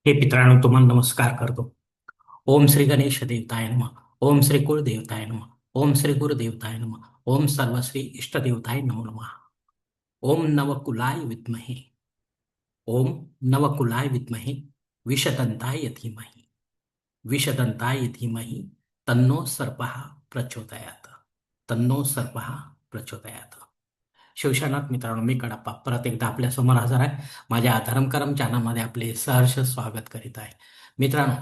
हे पितरांनो, तुम्हाला नमस्कार करतो. ओम श्री गणेश देवताय नमः. ओम श्री कुलदेवताय नमः. ओम श्री गुरुदेवताय नमः. ओम सर्वश्री इष्टदेवताय नमो नमः. ओम नवकुलाय विद्महे. ओम नवकुलाय विद्महे विषदंताय धीमहि. विषदंताय धीमहि तन्नो सर्पः प्रचोदयात. तन्नो सर्पः प्रचोदयात. शिवशरणात मित्रांनो, मी कडप्पा परत एकदा आपल्या समोर हजर आहे. माझ्या धर्मकरम चॅनलमध्ये आपले सहर्ष स्वागत करीत आहे. मित्रांनो,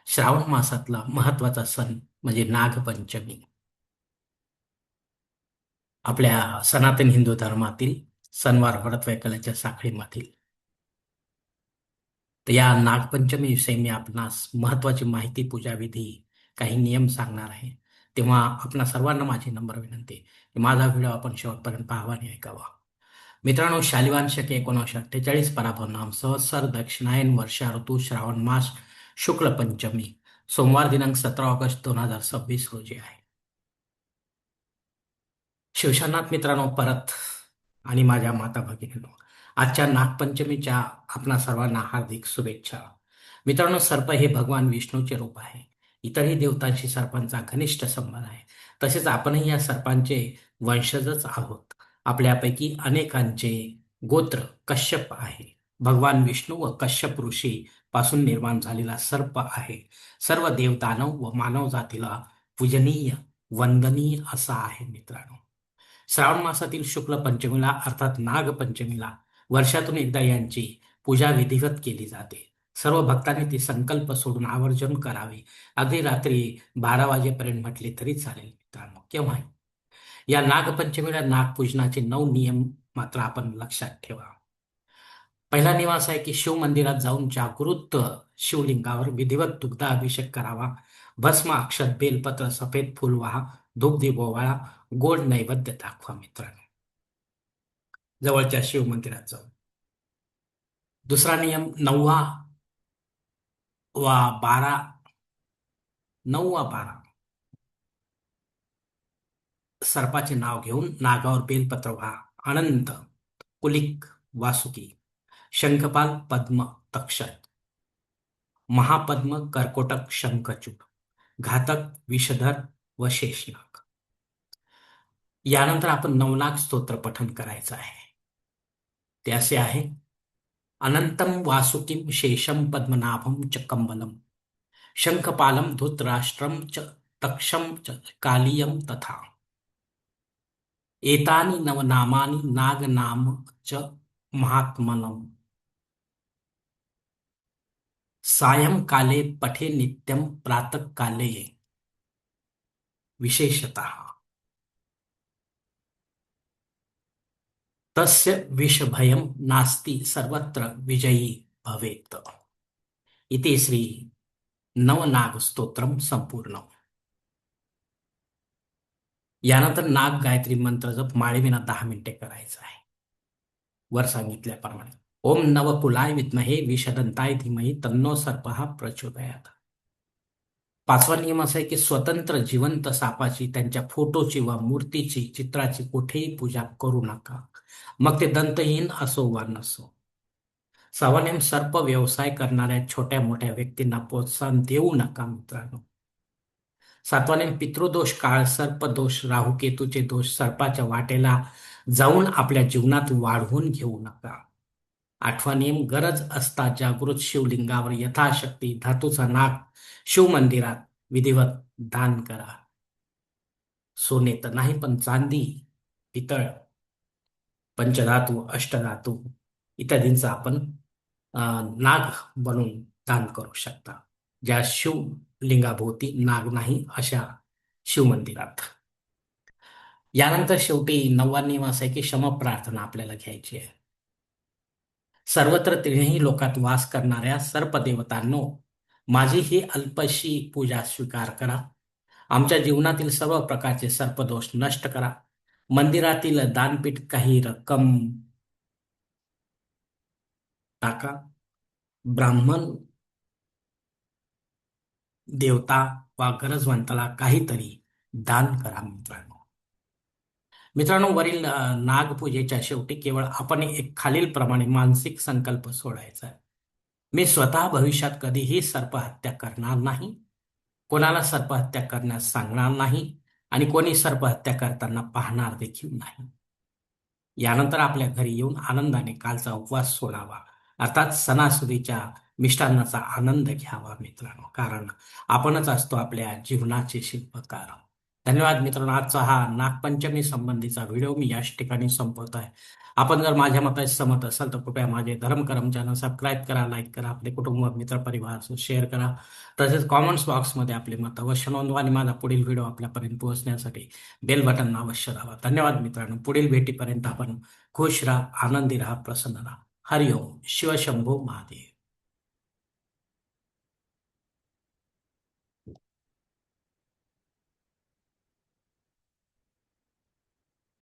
श्रावण मासातला महत्वाचा सण म्हणजे नागपंचमी. आपल्या सनातन हिंदू धर्मातील सणवार व्रत वैकल्याच्या साखळीमधील. तर या नागपंचमीविषयी मी आपणास महत्वाची माहिती, पूजाविधी, काही नियम सांगणार आहे. तेव्हा आपणा सर्वांना माझी नम्र विनंती आहे की माझा व्हिडिओ आपण शेवटपर्यंत पाहावा आणि ऐकावा. मित्रांनो, शालिवान शके 1948 पराभव नाम संवत्सर दक्षिणायन वर्षा ऋतू श्रावण मास शुक्ल पंचमी सोमवार दिनांक 17 ऑगस्ट 2026 रोजी आहे. शिवशरणात मित्रांनो, परत आणि माझ्या माता भगिनींनो, आजच्या नागपंचमीच्या आपणा सर्वांना हार्दिक शुभेच्छा. मित्रांनो, सर्प हे भगवान विष्णूचे रूप आहे. इतरही देवतांशी सर्पांचा घनिष्ठ संबंध आहे. तसेच आपणही या सर्पांचे वंशजच आहोत. आपल्यापैकी अनेकांचे गोत्र कश्यप आहे. भगवान विष्णू व कश्यप ऋषी पासून निर्माण झालेला सर्प आहे. सर्व देवदानव व मानव जातीला पूजनीय, वंदनीय असा आहे. मित्रांनो, श्रावण मासातील शुक्ल पंचमीला अर्थात नागपंचमीला वर्षातून एकदा यांची पूजा विधिवत केली जाते. सर्व भक्तांनी ती संकल्प सोडून आवर्जून करावे. अगदी रात्री 12 वाजेपर्यंत म्हटले तरी चालेल. मित्रांनो, केव्हा या नागपंचमीला नागपूजनाचे 9 नियम मात्र आपण लक्षात ठेवा. पहिला नियम असा आहे की शिव मंदिरात जाऊन जागृत शिवलिंगावर विधिवत दुग्धाभिषेक करावा. भस्म, अक्षत, बेलपत्र, सफेद फूल वाहा, धूप दीप ओवाळा, गोड नैवेद्य दाखवा. मित्रांनो, जवळच्या शिव मंदिरात जाऊन. दुसरा नियम 9 वा 12, 9 वा 12 सर्पाचे नाव घेऊन नागावर बेलपत्र व्हा. अनंत, कुलिक, वासुकी, शंखपाल, पद्म, तक्षक, महापद्म, कर्कोटक, शंखचूड, घातक, विषधर व शेषनाग. यानंतर आपण नवनाग स्तोत्र पठण करायचं आहे. ते असे आहे: अनंतम वासुकीम शेषम पद्मनाभम च कंबलम शंखपालम धृतराष्ट्रम च तक्षम च कालियम तथा एतानि नवनामानि नागनाम च महात्मनम सायंकाले पठे नित्यम प्रातःकाले विशेषतः तस्य विषभयं नास्ति सर्वत्र विजयी भवेत्. इति श्री नवनाग स्तोत्रम संपूर्ण. यानंतर नाग गायत्री मंत्र जप माळेविना 10 मिनिटे करायचं आहे, वर सांगितल्याप्रमाणे. ओम नवकुलाय विद्महे विषदंताय धीमहि तन्नो सर्पः प्रचोदयात. पाचवा नियम असा आहे की स्वतंत्र जिवंत सापाची, त्यांच्या फोटोची वा मूर्तीची, चित्राची कुठेही पूजा करू नका, मग ते दंतहीन असो वा नसो. सहावा नियम, सर्प व्यवसाय करणाऱ्या छोट्या मोठ्या व्यक्तींना प्रोत्साहन देऊ नका. मित्रांनो, सातवा नेम, पितृदोष, काळ सर्प दोष, राहुकेतूचे दोष सर्पाच्या वाटेला जाऊन आपल्या जीवनात वाढवून घेऊ नका. आठवा नियम, गरज असता जागृत शिवलिंगावर यथाशक्ती धातूचा नाग शिव मंदिरात विधिवत दान करा. सोने तर नाही, पण चांदी, पितळ, पंचधातू, अष्टधातू इत्यादींचा आपण नाग बनवून दान करू शकता, ज्या शिवलिंगाभोवती नाग नाही अशा शिवमंदिरात. यानंतर शेवटी 9वा नियम असा आहे की क्षमप्रार्थना आपल्याला घ्यायची आहे. सर्वत्र तिन्ही लोकात वास करणाऱ्या सर्पदेवतांनो, माझी ही अल्पशी पूजा स्वीकार करा. आमच्या जीवनातील सर्व प्रकारचे सर्पदोष नष्ट करा. मंदिरातील दानपीठ काही रक्कम टाका. ब्राह्मण, देवता वा गरजवंताला काहीतरी दान करा. मित्रांनो, वरील नागपूजेच्या शेवटी केवळ आपण एक खालील प्रमाणे मानसिक संकल्प सोडायचा आहे. मी स्वतः भविष्यात कधीही सर्पहत्या करणार नाही, कोणाला सर्पहत्या करण्यास सांगणार नाही आणि कोणी सर्पहत्या करताना पाहणार देखील नाही. यानंतर आपल्या घरी येऊन आनंदाने कालचा उपवास सोडावा. अर्थात सणासुदीच्या मिष्टान्नाचा आनंद घ्यावा मित्रांनो, कारण आपणच असतो आपल्या जीवनाचे शिल्पकार. धन्यवाद मित्रांनो. आजचा हा नागपंचमी संबंधीचा व्हिडिओ मी याच ठिकाणी संपवत आहे. आपण जर माझ्या मताशी सहमत असाल तर कृपया माझे धर्मकरम चॅनल सबस्क्राईब करा, लाईक करा, आपले कुटुंब मित्रपरिवार शेअर करा. तसेच कॉमेंट्स बॉक्समध्ये आपले मत अवश्य नोंदवा आणि माझा पुढील व्हिडिओ आपल्यापर्यंत पोहोचण्यासाठी बेल बटन अवश्य दाबा. धन्यवाद मित्रांनो. पुढील भेटीपर्यंत आपण खुश राहा, आनंदी राहा, प्रसन्न राहा. हरिओम. शिवशंभो महादेव.